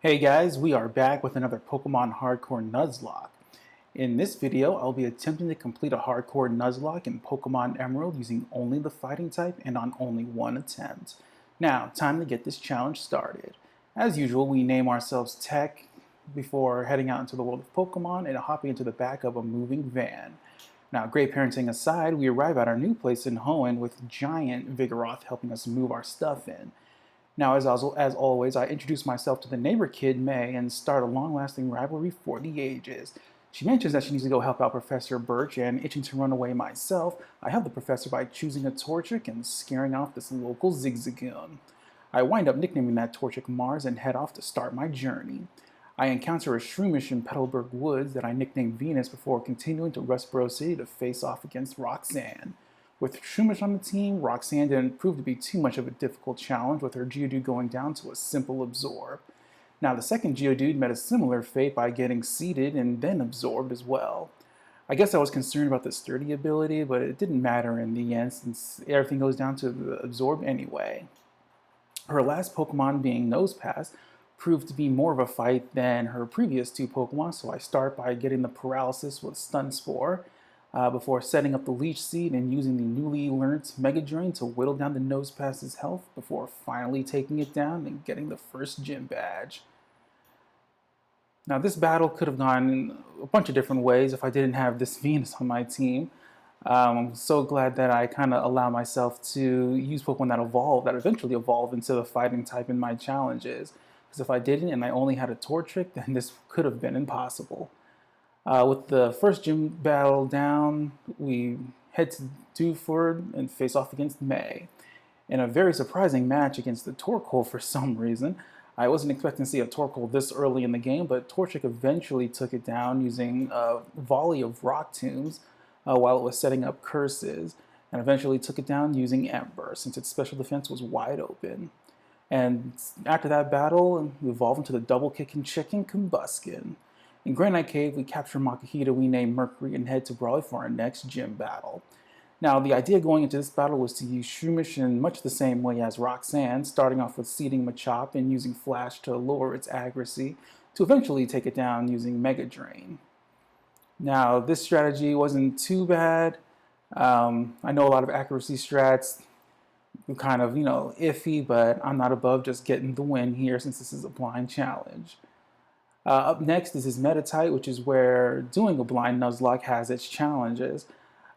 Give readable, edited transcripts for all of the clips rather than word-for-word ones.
Hey guys, we are back with another Pokemon Hardcore Nuzlocke. In this video, I'll be attempting to complete a Hardcore Nuzlocke in Pokemon Emerald using only the Fighting type and on only one attempt. Now, time to get this challenge started. As usual, we name ourselves Tech before heading out into the world of Pokemon and hopping into the back of a moving van. Now, great parenting aside, we arrive at our new place in Hoenn with giant Vigoroth helping us move our stuff in. Now, as always, I introduce myself to the neighbor kid, May, and start a long-lasting rivalry for the ages. She mentions that she needs to go help out Professor Birch, and itching to run away myself, I help the professor by choosing a Torchic and scaring off this local Zigzagoon. I wind up nicknaming that Torchic Mars and head off to start my journey. I encounter a Shroomish in Petalburg Woods that I nicknamed Venus before continuing to Rustboro City to face off against Roxanne. With Shroomish on the team, Roxanne didn't prove to be too much of a difficult challenge, with her Geodude going down to a simple absorb. Now, the second Geodude met a similar fate by getting seeded and then absorbed as well. I guess I was concerned about the sturdy ability, but it didn't matter in the end since everything goes down to the absorb anyway. Her last Pokemon, being Nosepass, proved to be more of a fight than her previous two Pokemon, so I start by getting the Paralysis with Stun Spore, before setting up the Leech Seed and using the newly learnt Mega Drain to whittle down the Nosepass's health before finally taking it down and getting the first gym badge. Now, this battle could have gone a bunch of different ways if I didn't have this Venus on my team. I'm so glad that I kind of allowed myself to use Pokemon that eventually evolved into the fighting type in my challenges. Because if I didn't and I only had a Torchic, then this could have been impossible. With the first gym battle down, we head to Dewford and face off against May. In a very surprising match against the Torkoal for some reason. I wasn't expecting to see a Torkoal this early in the game, but Torchic eventually took it down using a volley of Rock Tombs while it was setting up curses, and eventually took it down using Ember since its special defense was wide open. And after that battle, we evolved into the double-kicking chicken Combuskin. In Granite Cave, we capture Makuhita we name Mercury and head to Brawley for our next gym battle. Now, the idea going into this battle was to use Shroomish in much the same way as Roxanne, starting off with seeding Machop and using Flash to lower its accuracy, to eventually take it down using Mega Drain. Now, this strategy wasn't too bad. I know a lot of accuracy strats are kind of, iffy, but I'm not above just getting the win here since this is a blind challenge. Up next is his meta type, which is where doing a blind Nuzlocke has its challenges.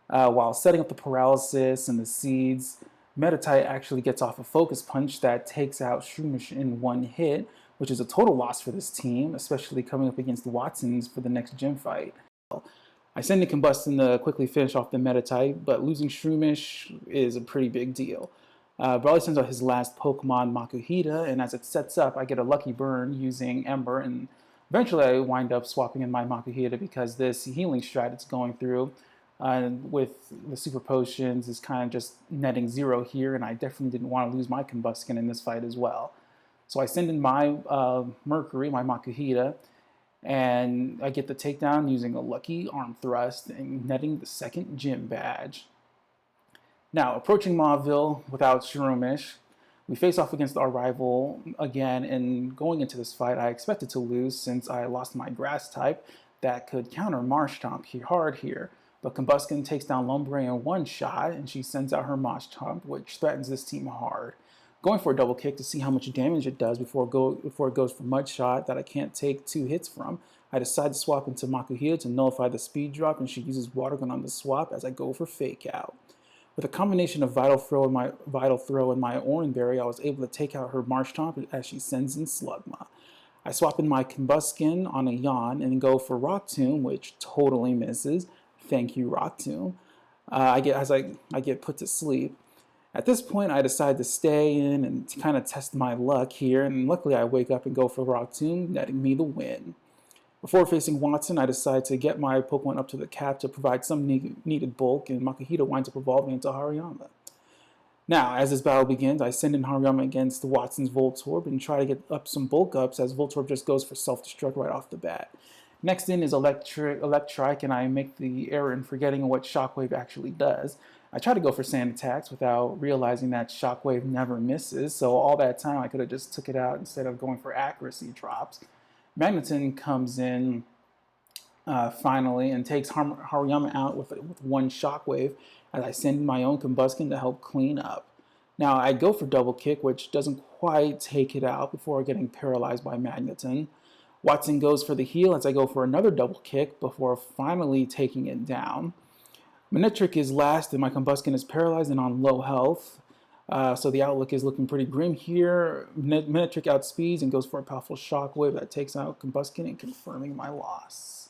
While setting up the paralysis and the seeds, Meditite actually gets off a focus punch that takes out Shroomish in one hit, which is a total loss for this team, especially coming up against Watsons for the next gym fight. I send in Combustion to quickly finish off the Meditite, but losing Shroomish is a pretty big deal. Brawley sends out his last Pokemon, Makuhita, and as it sets up, I get a lucky burn using Ember, and eventually I wind up swapping in my Makuhita because this healing strat it's going through with the super potions is kind of just netting 0 here, and I definitely didn't want to lose my Combuskin in this fight as well. So I send in my Mercury, my Makuhita, and I get the takedown using a lucky arm thrust and netting the second gym badge. Now, approaching Mauville without Shroomish, we face off against our rival again, and going into this fight, I expected to lose since I lost my grass type that could counter Marshtomp hard here. But Combuskin takes down Lombre in one shot, and she sends out her Marshtomp, which threatens this team hard. Going for a double kick to see how much damage it does before it goes for Mud Shot that I can't take 2 hits from, I decide to swap into Makuhita to nullify the speed drop, and she uses Water Gun on the swap as I go for Fake Out. With a combination of Vital Throw and my Oran Berry, I was able to take out her Marshtomp as she sends in Slugma. I swap in my Combuskin on a Yawn and go for Rock Tomb, which totally misses. Thank you, Rock Tomb. I get put to sleep. At this point, I decide to stay in and to kind of test my luck here, and luckily I wake up and go for Rock Tomb, netting me the win. Before facing Watson, I decide to get my Pokemon up to the cap to provide some needed bulk, and Makuhita winds up evolving into Hariyama. Now, as this battle begins, I send in Hariyama against Watson's Voltorb and try to get up some bulk ups as Voltorb just goes for self-destruct right off the bat. Next in is Electrike, and I make the error in forgetting what Shockwave actually does. I tried to go for sand attacks without realizing that Shockwave never misses, so all that time I could have just took it out instead of going for accuracy drops. Magneton comes in finally and takes Haruyama out with one Shockwave as I send my own Combuskin to help clean up. Now I go for double kick, which doesn't quite take it out before getting paralyzed by Magneton. Watson goes for the heal as I go for another double kick before finally taking it down. Manectric is last and my Combuskin is paralyzed and on low health. So the outlook is looking pretty grim here. Manectric outspeeds and goes for a powerful Shockwave that takes out Combuskin and confirming my loss.